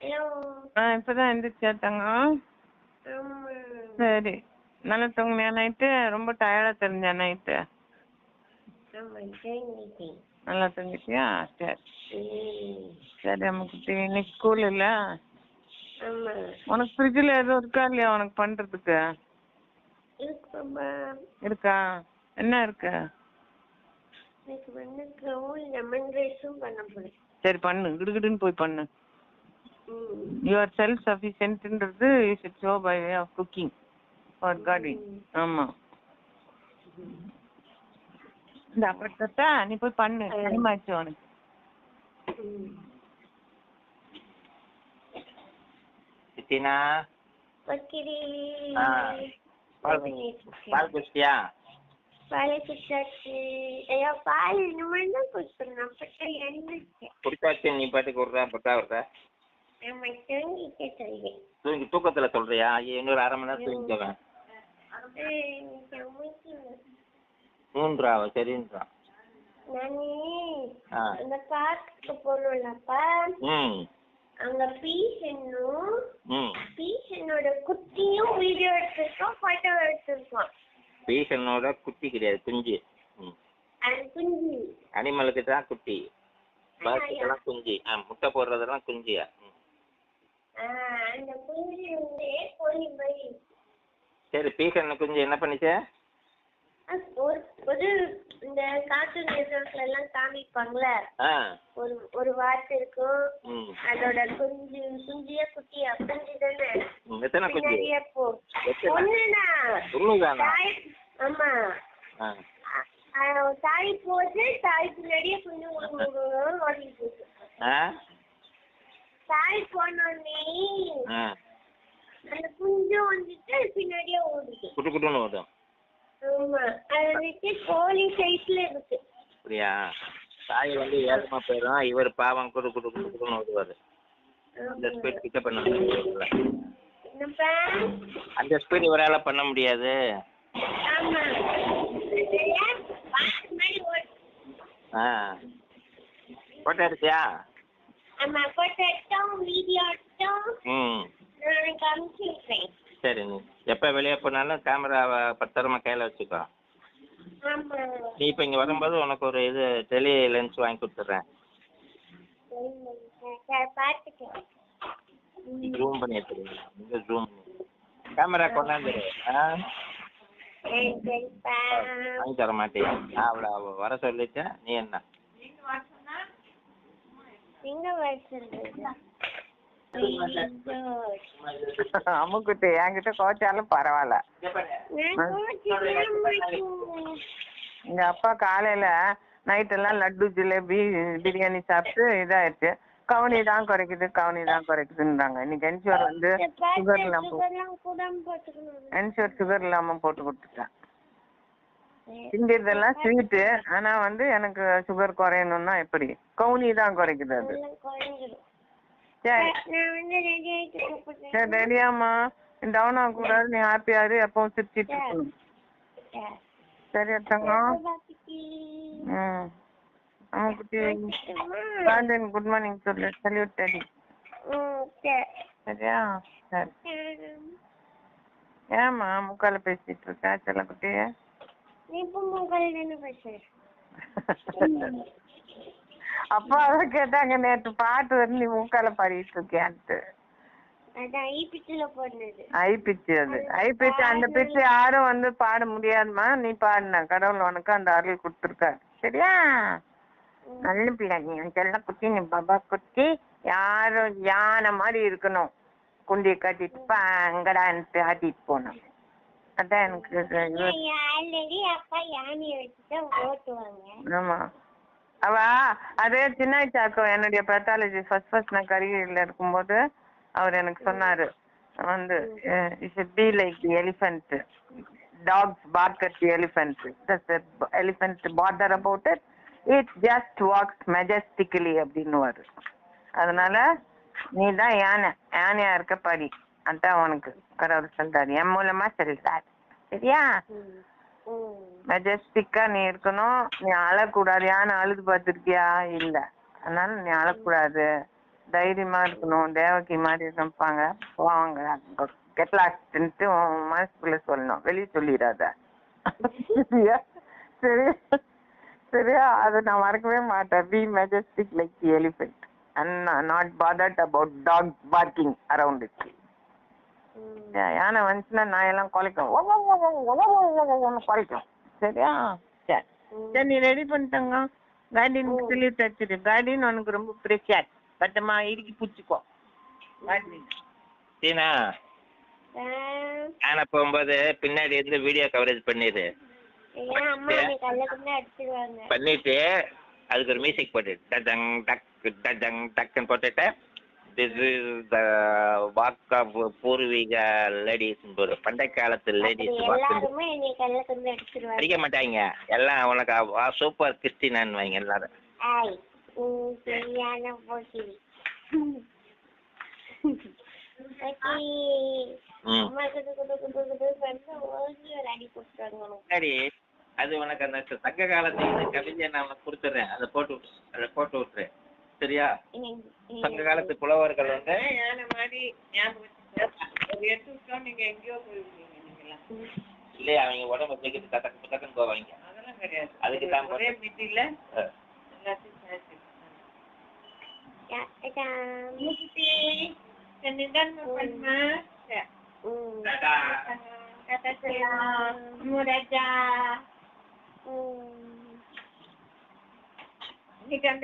இப்பதான் எந்திரிச்சா தங்கம். சரி, நல்லா தூங்குனியா நைட்டு? ரொம்ப டயர்டா தெரிஞ்சா நைட்டு? நல்லா தூங்கிட்டியா? சரி சரி அம்முக்குட்டி. இன்னைக்கு ஸ்கூல் இல்ல? உனக்கு ஃப்ரிட்ஜில் எதுவும் இருக்கா இல்லையா உனக்கு பண்றதுக்கு? இருக்கா? என்ன இருக்கு? சரி பண்ணு, கிடுகிடுன்னு போய் பண்ணு. You are self-sufficientன்றது you should show by way of cooking or gardening. ஆமா. இந்த அப்பட்டா நீ போய் பண்ணு, டைம் ஆச்சு உனக்கு. சித்தினா பால் குடிச்சியா? குடிச்சாச்சு. நீ பாட்டுக்கு விடுறா பட்டா விடுற. தூக்கத்துல சொல்றியா? இன்னொரு அரை மணி நேரம் தூங்கிக்குவேன். 3 சரின்றா. அங்க பீசனோட குட்டியும் வீடியோ எடுத்திருக்கோம், போட்டோ எடுத்திருக்கோம். பீசனோட குட்டி கிடையாது, குஞ்சு. குஞ்சு அனிமலுக்கு தான் குட்டி, பேர்ட்ஸ்க்கெல்லாம் குஞ்சு. முட்டை போடுறதெல்லாம் குஞ்சியா? அந்த குஞ்சு வந்து கோழி மாதிரி. சரி, பீசன் குஞ்சு என்ன பண்ணிச்சு? ஒரு இந்த கார்ட்டூன் நெட்வொர்க்ல எல்லாம் காமிப்பாங்கல, ஒரு வார்த்தை இருக்கும், அதோட குஞ்சியா குட்டியா? குஞ்சு தானே. எத்தனை குஞ்சு? ஒண்ணுதான். ஆமா, தாய் போச்சு, தாய் பின்னாடியே குஞ்சு ஓடிட்டு இருக்கு. தாய் போனோடனே அந்த குஞ்சு வந்துட்டு பின்னாடியே ஓடுது, குட்டு குட்டுன்னு ஓடும். ஆமா, அது வந்துட்டு கோழி சைஸ்ல இருக்கு. அப்படியா? தாய் வந்து வேகமா போயிடும், இவர் பாவம் குடு குடு குடு குடுன்னு ஓடுவாரு. அந்த ஸ்பீட் கிட்ட பண்ண முடியாது, அந்த ஸ்பீட் இவரால பண்ண முடியாது. போட்டோ எடுத்தியா? ஆமா, போட்டோ எடுத்தோம், வீடியோ எடுத்தோம். சரி, நீ எப்ப வெளியே போனாலும் கேமராவை பத்திரமா கையில வச்சுக்கோ. நீ இப்ப இங்க வரும்போது உனக்கு ஒரு இது டெலி லென்ஸ் வாங்கி கொடுத்துட்றேன். ஜூம் பண்ணி எடுத்துருங்க. இங்க ஜூம் கேமரா கொண்டாந்து வாங்கி தர மாட்டேன். நான் அவளை வர சொல்லிட்டேன். நீ என்ன அம்முக்குட்டி என்கிட்ட கோச்சாலும் பரவாயில்ல. எங்க அப்பா காலையில நைட் எல்லாம் லட்டு ஜிலேபி பிரியாணி சாப்பிட்டு இதாயிடுச்சு. கவுனி தான் குறைக்குதுன்றாங்க. இன்னைக்கு என்ஷூர் வந்து சுகர் இல்லாம போட்டு கொடுத்துட்டேன். திங்கிறதெல்லாம் ஸ்வீட்டு, ஆனா வந்து எனக்கு சுகர் குறையணும்னா எப்படி? கவுனி தான் குறைக்குது அது. சரி ரெடியாமா, டவுன் ஆக கூடாது, நீ ஹாப்பியா இரு, எப்பவும் சிரிச்சிட்டு இருக்கணும். சரி தங்கம். அம்முக்குட்டி கார்டன் குட் மார்னிங் சொல்லு, சல்யூட் டாடி. சரியா? சரி. ஏமா முக்கால பேசிட்டு இருக்கா செல்லக்குட்டி? அப்பா அதான் கேட்டாங்க நேற்று பாட்டு வந்து நீ மூக்கால பாடிட்டு இருக்கியான்ட்டு. ஐ பிச்சு அது ஐ பிச்சு. அந்த பிச்சு யாரும் வந்து பாட முடியாதுமா, நீ பாடின. கடவுள் உனக்கு அந்த அருள் கொடுத்துருக்காரு. சரியா? நல்ல பிள்ளை நீ, செல்ல குட்டி, நீ பாபா குட்டி. யாரும் யானை மாதிரி இருக்கணும், குண்டியை கட்டிட்டு அங்கடான்ட்டு ஆட்டிட்டு போனோம். அதான் எனக்கு. ஆமா, அவ அதே சின்ன சாக்கம் என்னுடைய பேத்தாலஜி ஃபர்ஸ்ட் நான் கரியர்ல இருக்கும்போது அவர் எனக்கு சொன்னாரு வந்து, you should be like the elephant. Dogs bark at the elephant. Does the elephant bother about it? It just walks majestically அப்படின்னுவாரு. அதனால நீ தான் யானையா இருக்க படி, அதான் உனக்கு கடவுள் சொல்றாரு, என் மூலமா சொல்றாரு. சரியா? மெஜஸ்டிக்கா நீ இருக்கணும். நீ அழக்கூடாது. யானை அழுது பார்த்துருக்கியா? இல்ல. அதனால நீ அழக்கூடாது. தைரியமா இருக்கணும், தேவகி மாதிரி இருப்பாங்க போவாங்க, கெட்டலாஸ்ட்டு மனசுக்குள்ள சொல்லணும், வெளியே சொல்லிடாத. சரியா சரியா சரியா, அதை நான் மறக்கவே மாட்டேன். Be majestic like the elephant and not bothered about dog barking around it. யானை வந்துச்சுன்னா நான் எல்லாம் குலைக்கும், குலைக்கும். சரியா? சரி சரி, நீ ரெடி பண்ணிட்டங்க. கார்டின் சொல்லி தச்சுடு. கார்டின் உனக்கு ரொம்ப ப்ரெஷியஸ். பட்டமா இறுக்கி பிடிச்சிக்கோ. சீனா யானை போகும்போது பின்னாடி இருந்து வீடியோ கவரேஜ் பண்ணிடு. பண்ணிட்டு அதுக்கு ஒரு மியூசிக் போட்டு டஜங் டக் டஜங் டக்குன்னு போட்டுட்டு this is the walk of பூர்வீக லேடிஸ் போடு. பண்டைய காலத்து லேடிஸ் அடிக்க மாட்டாங்க எல்லாம். உனக்கு சூப்பர் கிறிஸ்டினான்னு வைங்க எல்லாரும். சரி, அது உனக்கு அந்த சங்க காலத்துல கவிதை நான் உனக்கு கொடுத்துறேன். அதை போட்டு விட்டுறேன். சரியா? சங்க காலத்து புலவர்கள் வந்து இல்லையா அவங்க உடம்பு தூக்கிட்டு டக்குன்னு போவாங்க. அதுக்கு தான் Kata